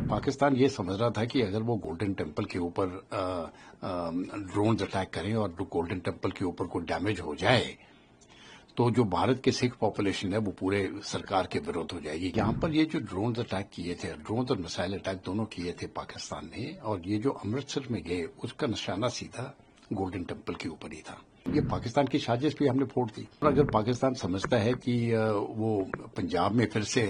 पाकिस्तान ये समझ रहा था कि अगर वो गोल्डन टेम्पल के ऊपर ड्रोन्स अटैक करें और गोल्डन टेम्पल के ऊपर कोई डैमेज हो जाए तो जो भारत के सिख पॉपुलेशन है वो पूरे सरकार के विरुद्ध हो जाएगी। यहाँ पर ये जो ड्रोन्स अटैक किए थे, ड्रोन्स और मिसाइल अटैक दोनों किए थे पाकिस्तान ने, और ये जो अमृतसर में गए उसका निशाना सीधा गोल्डन टेम्पल के ऊपर ही था। ये पाकिस्तान की साजिश भी हमने फोड़ दी। और अगर पाकिस्तान समझता है कि वो पंजाब में फिर से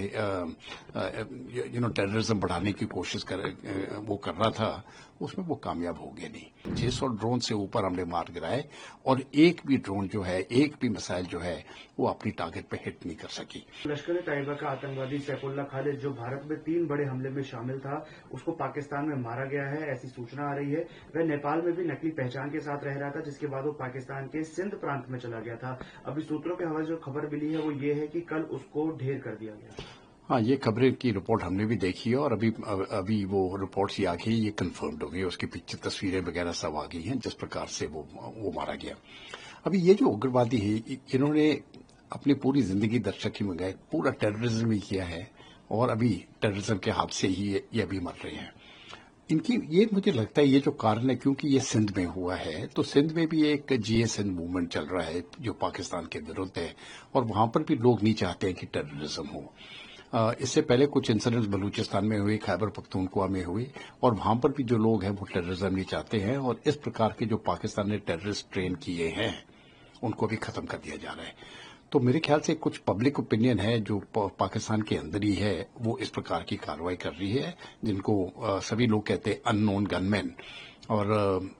टेररिज्म बढ़ाने की कोशिश वो कर रहा था, उसमें वो कामयाब हो गया नहीं। 600 ड्रोन से ऊपर हमने मार गिराए और एक भी ड्रोन जो है, एक भी मिसाइल जो है, वो अपनी टारगेट पे हिट नहीं कर सकी। लश्कर तैयबा का आतंकवादी सैफुल्लाह खालिद जो भारत में 3 बड़े हमले में शामिल था, उसको पाकिस्तान में मारा गया है, ऐसी सूचना आ रही है। वह नेपाल में भी नकली पहचान के साथ रह रहा था, जिसके बाद वो पाकिस्तान के सिंध प्रांत में चला गया था। अभी सूत्रों के हवाले जो खबर मिली है वो ये है कि कल उसको ढेर कर दिया गया। हाँ, ये खबरें की रिपोर्ट हमने भी देखी है और अभी वो रिपोर्ट्स आ गई, ये कंफर्म्ड हो गई, उसकी पिक्चर तस्वीरें वगैरह सब आ गई हैं जिस प्रकार से वो मारा गया। अभी ये जो उग्रवादी है, इन्होंने अपनी पूरी जिंदगी दर्शकी में गए, पूरा टेररिज्म ही किया है और अभी टेररिज्म के हाथ से ही ये अभी मर रहे हैं। इनकी ये मुझे लगता है ये जो कारण है, क्योंकि ये सिंध में हुआ है, तो सिंध में भी एक जीए सिंध मूवमेंट चल रहा है जो पाकिस्तान के विरुद्ध है और वहां पर भी लोग नहीं चाहते हैं कि टेररिज्म हो। इससे पहले कुछ इंसिडेंट्स बलूचिस्तान में हुए, खैबर पख्तूनख्वा में हुए, और वहां पर भी जो लोग हैं वो टेररिज्म नहीं चाहते हैं और इस प्रकार के जो पाकिस्तान ने टेररिस्ट ट्रेन किए हैं उनको भी खत्म कर दिया जा रहा है। तो मेरे ख्याल से कुछ पब्लिक ओपिनियन है जो पाकिस्तान के अंदर ही है, वो इस प्रकार की कार्रवाई कर रही है, जिनको सभी लोग कहते हैं अननोन गनमैन। और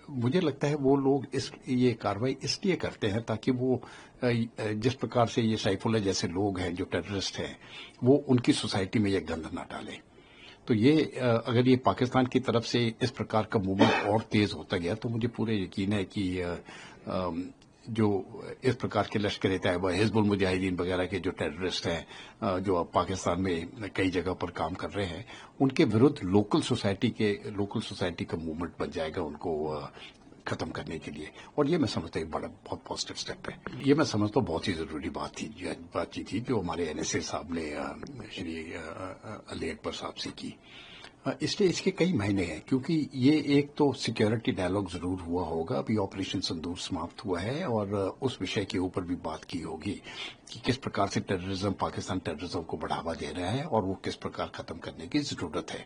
मुझे लगता है वो लोग ये कार्रवाई इसलिए करते हैं ताकि वो जिस प्रकार से ये सैफुल्लाह जैसे लोग हैं जो टेररिस्ट हैं, वो उनकी सोसाइटी में ये गंद ना डालें। तो ये अगर ये पाकिस्तान की तरफ से इस प्रकार का मूवमेंट और तेज होता गया तो मुझे पूरे यकीन है कि जो इस प्रकार के लश्कर तैयबा, हिजबुल मुजाहिदीन वगैरह के जो टेररिस्ट हैं जो अब पाकिस्तान में कई जगह पर काम कर रहे हैं, उनके विरुद्ध लोकल सोसाइटी का मूवमेंट बन जाएगा उनको खत्म करने के लिए। और ये मैं समझता हूँ बहुत पॉजिटिव स्टेप है। ये मैं समझता हूँ बहुत ही जरूरी बातचीत थी जो हमारे एनएसए साहब ने श्री अली अकबर साहब से की। इसलिए इसके कई महीने हैं, क्योंकि ये एक तो सिक्योरिटी डायलॉग जरूर हुआ होगा, अभी ऑपरेशन सिंदूर समाप्त हुआ है और उस विषय के ऊपर भी बात की होगी कि किस प्रकार से पाकिस्तान टेररिज्म को बढ़ावा दे रहा है और वो किस प्रकार खत्म करने की जरूरत है।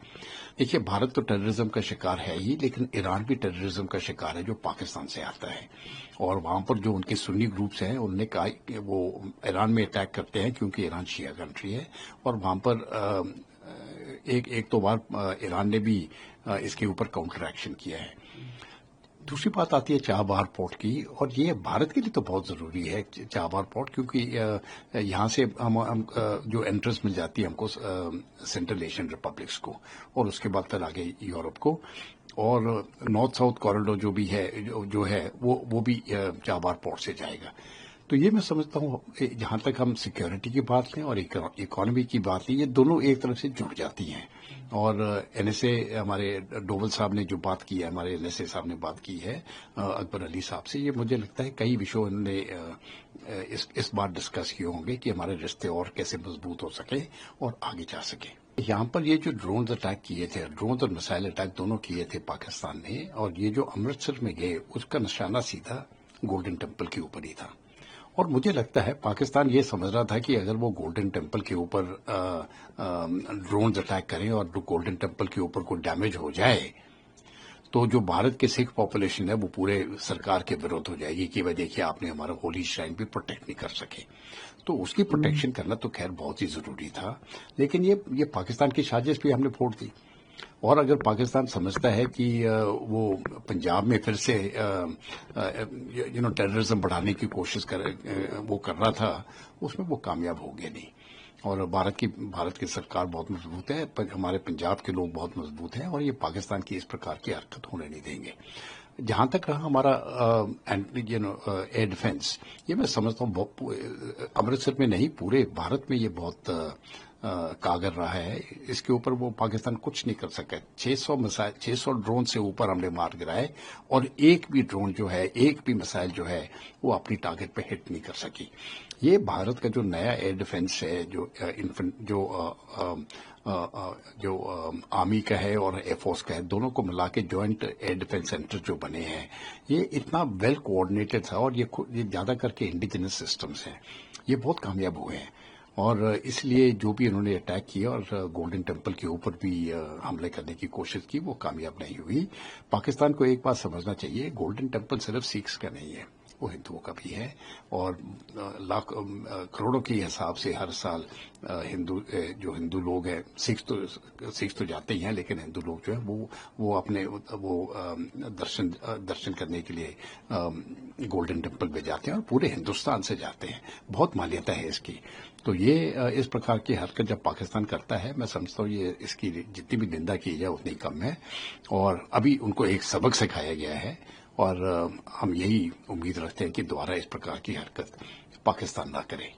देखिए, भारत तो टेररिज्म का शिकार है ही, लेकिन ईरान भी टेररिज्म का शिकार है जो पाकिस्तान से आता है। और वहां पर जो उनके सुन्नी ग्रुप्स हैं उन्होंने कहा कि वो ईरान में अटैक करते हैं क्योंकि ईरान शिया कंट्री है, और वहां पर एक दो बार ईरान ने भी इसके ऊपर काउंटर एक्शन किया है। दूसरी बात आती है चाबहार पोर्ट की, और ये भारत के लिए तो बहुत जरूरी है चाबहार पोर्ट, क्योंकि यहाँ से हम जो एंट्रेंस मिल जाती है हमको सेंट्रल एशियन रिपब्लिक्स को, और उसके बाद फिर आगे यूरोप को, और नॉर्थ साउथ कॉरिडोर जो भी है जो है वो भी चाबहार पोर्ट से जाएगा। तो ये मैं समझता हूँ जहां तक हम सिक्योरिटी की बात लें और इकोनॉमी की बात लें, ये दोनों एक तरफ से जुड़ जाती हैं। और एनएसए हमारे डोवल साहब ने जो बात की है, हमारे एनएसए साहब ने बात की है अकबर अली साहब से, ये मुझे लगता है कई विषयों उन्होंने इस बार डिस्कस किए होंगे कि हमारे रिश्ते और कैसे मजबूत हो सके और आगे जा सके। यहाँ पर ये जो ड्रोन्स अटैक किए थे, ड्रोन्स और मिसाइल अटैक दोनों किए थे पाकिस्तान ने, और ये जो अमृतसर में गए उसका निशाना सीधा गोल्डन टेम्पल के ऊपर ही था। और मुझे लगता है पाकिस्तान ये समझ रहा था कि अगर वो गोल्डन टेम्पल के ऊपर ड्रोन्स अटैक करें और गोल्डन टेम्पल के ऊपर कोई डैमेज हो जाए तो जो भारत के सिख पॉपुलेशन है वो पूरे सरकार के विरुद्ध हो जाएगी कि भाई देखिए आपने हमारा होली श्राइन भी प्रोटेक्ट नहीं कर सके। तो उसकी प्रोटेक्शन करना तो खैर बहुत ही जरूरी था, लेकिन ये पाकिस्तान की साजिश भी हमने फोड़ दी। और अगर पाकिस्तान समझता है कि वो पंजाब में फिर से टेररिज्म बढ़ाने की कोशिश वो कर रहा था, उसमें वो कामयाब हो गया नहीं। और भारत की सरकार बहुत मजबूत है, पर हमारे पंजाब के लोग बहुत मजबूत हैं और ये पाकिस्तान की इस प्रकार की हरकत होने नहीं देंगे। जहां तक रहा हमारा एयर डिफेंस, ये मैं समझता हूँ अमृतसर में नहीं पूरे भारत में ये बहुत कागर रहा है, इसके ऊपर वो पाकिस्तान कुछ नहीं कर सका। 600 ड्रोन से ऊपर हमने मार गिराए और एक भी ड्रोन जो है, एक भी मिसाइल जो है वो अपनी टारगेट पे हिट नहीं कर सकी। ये भारत का जो नया एयर डिफेंस है, जो आर्मी का है और एयरफोर्स का है, दोनों को मिला के जॉइंट एयर डिफेंस सेंटर जो बने हैं, ये इतना वेल कोऑर्डिनेटेड था और ये ज्यादा करके इंडिजिनस सिस्टम्स हैं, ये बहुत कामयाब हुए हैं। और इसलिए जो भी उन्होंने अटैक किया और गोल्डन टेम्पल के ऊपर भी हमले करने की कोशिश की, वो कामयाब नहीं हुई। पाकिस्तान को एक बात समझना चाहिए, गोल्डन टेम्पल सिर्फ सिख्स का नहीं है, वो हिंदुओं का भी है। और करोड़ों के हिसाब से हर साल जो हिंदू लोग हैं, सिख तो जाते ही हैं, लेकिन हिंदू लोग जो है वो अपने दर्शन करने के लिए गोल्डन टेम्पल में जाते हैं और पूरे हिंदुस्तान से जाते हैं। बहुत मान्यता है इसकी। तो ये इस प्रकार की हरकत जब पाकिस्तान करता है, मैं समझता हूँ ये इसकी जितनी भी निंदा की जाए उतनी कम है। और अभी उनको एक सबक सिखाया गया है और हम यही उम्मीद रखते हैं कि दोबारा इस प्रकार की हरकत पाकिस्तान ना करे।